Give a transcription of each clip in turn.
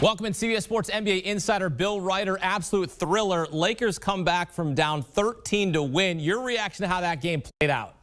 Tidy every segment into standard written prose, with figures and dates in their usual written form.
Welcome in CBS Sports NBA Insider Bill Reiter. Absolute thriller. Lakers come back from down 13 to win. Your reaction to how that game played out?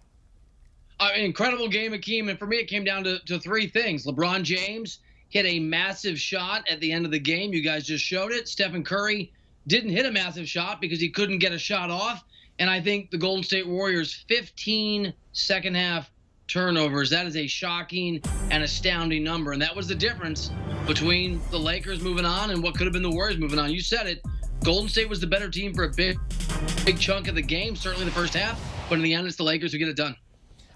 Incredible game, Akeem. And for me, it came down to three things. LeBron James hit a massive shot at the end of the game. You guys just showed it. Stephen Curry didn't hit a massive shot because he couldn't get a shot off. And I think the Golden State Warriors' 15 second half turnovers, that is a shocking and astounding number. And that was the difference between the Lakers moving on and what could have been the Warriors moving on. You said it. Golden State was the better team for a big chunk of the game, certainly the first half. But in the end, it's the Lakers who get it done.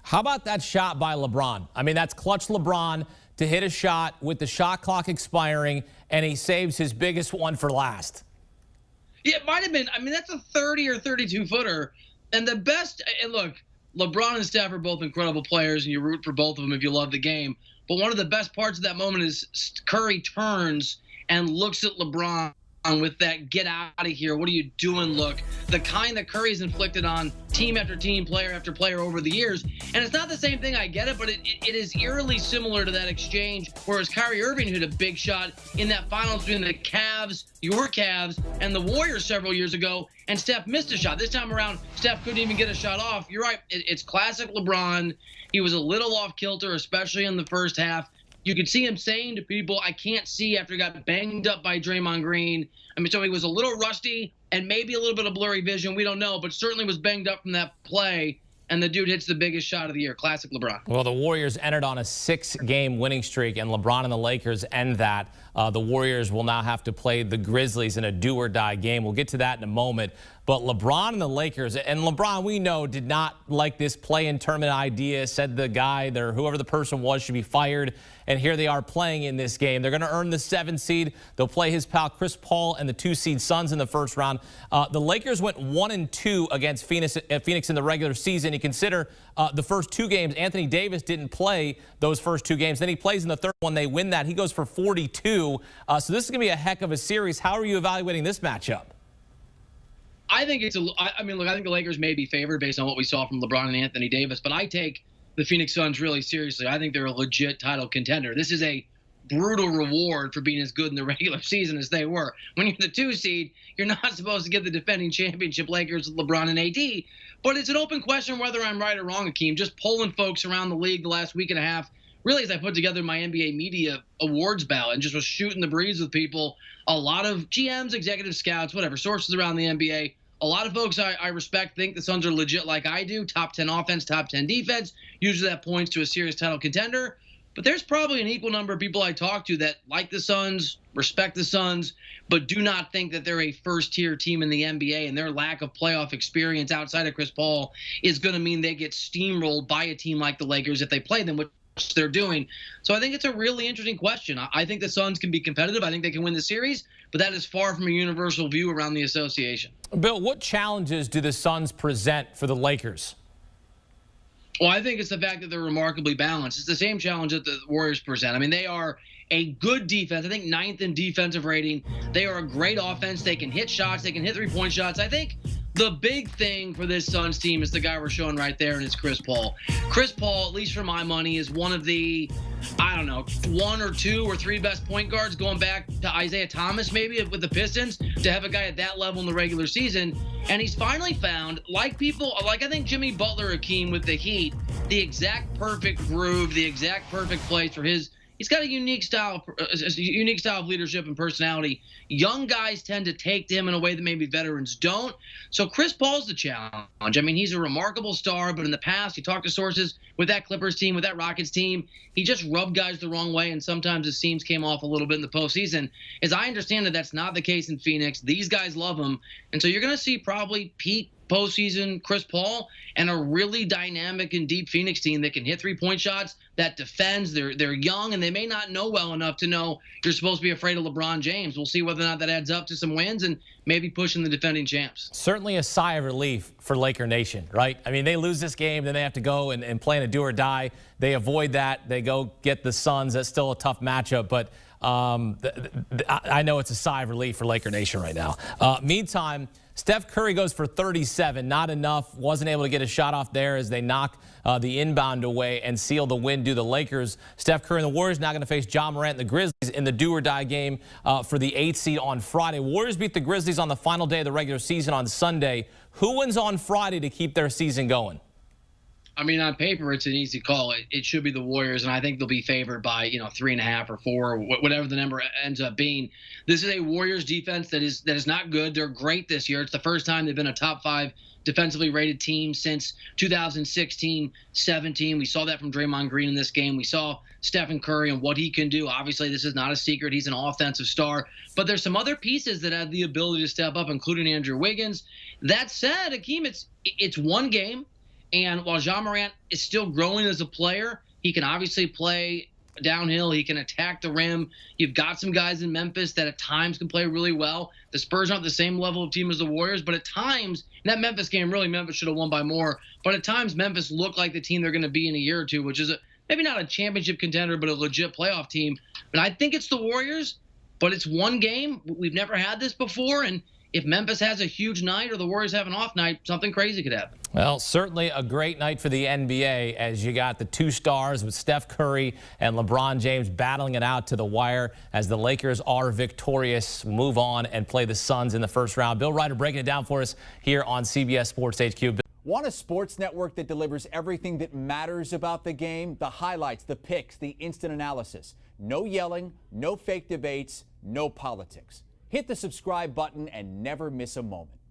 How about that shot by LeBron? I mean, that's clutch LeBron to hit a shot with the shot clock expiring, and he saves his biggest one for last. Yeah, it might have been. I mean, that's a 30 or 32-footer. And the best – and look, LeBron and Steph are both incredible players, and you root for both of them if you love the game. But one of the best parts of that moment is Curry turns and looks at LeBron with that "get out of here, what are you doing" look, the kind that Curry's inflicted on team after team, player after player over the years. And it's not the same thing, I get it, but it is eerily similar to that exchange, whereas Kyrie Irving hit a big shot in that final between the Cavs, your Cavs, and the Warriors several years ago, and Steph missed a shot. This time around, Steph couldn't even get a shot off. You're right, it's classic LeBron. He was a little off kilter, especially in the first half. You could see him saying to people, I can't see, after he got banged up by Draymond Green. I mean, so he was a little rusty and maybe a little bit of blurry vision. We don't know, but certainly was banged up from that play. And the dude hits the biggest shot of the year. Classic LeBron. Well, the Warriors entered on a 6-game winning streak, and LeBron and the Lakers end that. The Warriors will now have to play the Grizzlies in a do-or-die game. We'll get to that in a moment. But LeBron and the Lakers, and LeBron, we know, did not like this play-in tournament idea, said the guy, or whoever the person was, should be fired. And here they are playing in this game. They're going to earn the 7th seed. They'll play his pal Chris Paul and the 2-seed Suns in the first round. The Lakers went 1-2 against Phoenix in the regular season. You consider the first 2 games, Anthony Davis didn't play those first 2 games. Then he plays in the third one. They win that. He goes for 42. So this is going to be a heck of a series. How are you evaluating this matchup? I think it's I mean, look, I think the Lakers may be favored based on what we saw from LeBron and Anthony Davis, but I take the Phoenix Suns really seriously. I think they're a legit title contender. This is a brutal reward for being as good in the regular season as they were. When you're the 2 seed, you're not supposed to get the defending championship Lakers with LeBron and AD. But it's an open question whether I'm right or wrong, Akeem. Just polling folks around the league the last week and a half, really, as I put together my NBA media awards ballot and just was shooting the breeze with people, a lot of GMs, executive scouts, whatever, sources around the NBA, a lot of folks I respect think the Suns are legit like I do, top 10 offense, top 10 defense. Usually that points to a serious title contender. But there's probably an equal number of people I talk to that like the Suns, respect the Suns, but do not think that they're a first-tier team in the NBA, and their lack of playoff experience outside of Chris Paul is going to mean they get steamrolled by a team like the Lakers if they play them, which they're doing. So I think it's a really interesting question. I think the Suns can be competitive. I think they can win the series, but that is far from a universal view around the association. Bill, what challenges do the Suns present for the Lakers? Well, I think it's the fact that they're remarkably balanced. It's the same challenge that the Warriors present. I mean, they are a good defense. I think 9th in defensive rating. They are a great offense. They can hit shots. They can hit 3-point shots. I think the big thing for this Suns team is the guy we're showing right there, and it's Chris Paul. Chris Paul, at least for my money, is one of the, I don't know, 1 or 2 or 3 best point guards, going back to Isaiah Thomas maybe with the Pistons, to have a guy at that level in the regular season. And he's finally found, like I think Jimmy Butler, Akeem, with the Heat, the exact perfect groove, the exact perfect place for his. He's got a unique style of leadership and personality. Young guys tend to take to him in a way that maybe veterans don't. So Chris Paul's the challenge. I mean, he's a remarkable star, but in the past, you talk to sources with that Clippers team, with that Rockets team, he just rubbed guys the wrong way, and sometimes his seams came off a little bit in the postseason. As I understand it, that's not the case in Phoenix. These guys love him, and so you're going to see probably peak postseason Chris Paul and a really dynamic and deep Phoenix team that can hit 3-point shots, that defends. They're young, and they may not know well enough to know you're supposed to be afraid of LeBron James. We'll see whether or not that adds up to some wins and maybe pushing the defending champs. Certainly a sigh of relief for Laker Nation, right? I mean, they lose this game, then they have to go and play in a do-or-die. They avoid that. They go get the Suns. That's still a tough matchup, but I know it's a sigh of relief for Laker Nation right now. Meantime, Steph Curry goes for 37, not enough. Wasn't able to get a shot off there as they knock the inbound away and seal the win due to the Lakers. Steph Curry and the Warriors now going to face Ja Morant and the Grizzlies. in the do-or-die game for the 8th seed on Friday. Warriors beat the Grizzlies on the final day of the regular season on Sunday. Who wins on Friday to keep their season going? I mean, on paper, it's an easy call. It should be the Warriors, and I think they'll be favored by 3.5 or 4, whatever the number ends up being. This is a Warriors defense that is not good. They're great this year. It's the first time they've been a top 5 defensively rated team since 2016-17. We saw that from Draymond Green in this game. We saw Stephen Curry and what he can do. Obviously, this is not a secret. He's an offensive star. But there's some other pieces that have the ability to step up, including Andrew Wiggins. That said, Akeem, it's one game. And while Ja Morant is still growing as a player, he can obviously play downhill. He can attack the rim. You've got some guys in Memphis that at times can play really well. The Spurs aren't the same level of team as the Warriors, but at times, in that Memphis game, really Memphis should have won by more. But at times, Memphis looked like the team they're going to be in a year or two, which is maybe not a championship contender, but a legit playoff team. But I think it's the Warriors, but it's one game. We've never had this before, and if Memphis has a huge night or the Warriors have an off night, something crazy could happen. Well, certainly a great night for the NBA as you got the 2 stars with Steph Curry and LeBron James battling it out to the wire as the Lakers are victorious, move on and play the Suns in the first round. Bill Reiter breaking it down for us here on CBS Sports HQ. Want a sports network that delivers everything that matters about the game? The highlights, the picks, the instant analysis. No yelling, no fake debates, no politics. Hit the subscribe button and never miss a moment.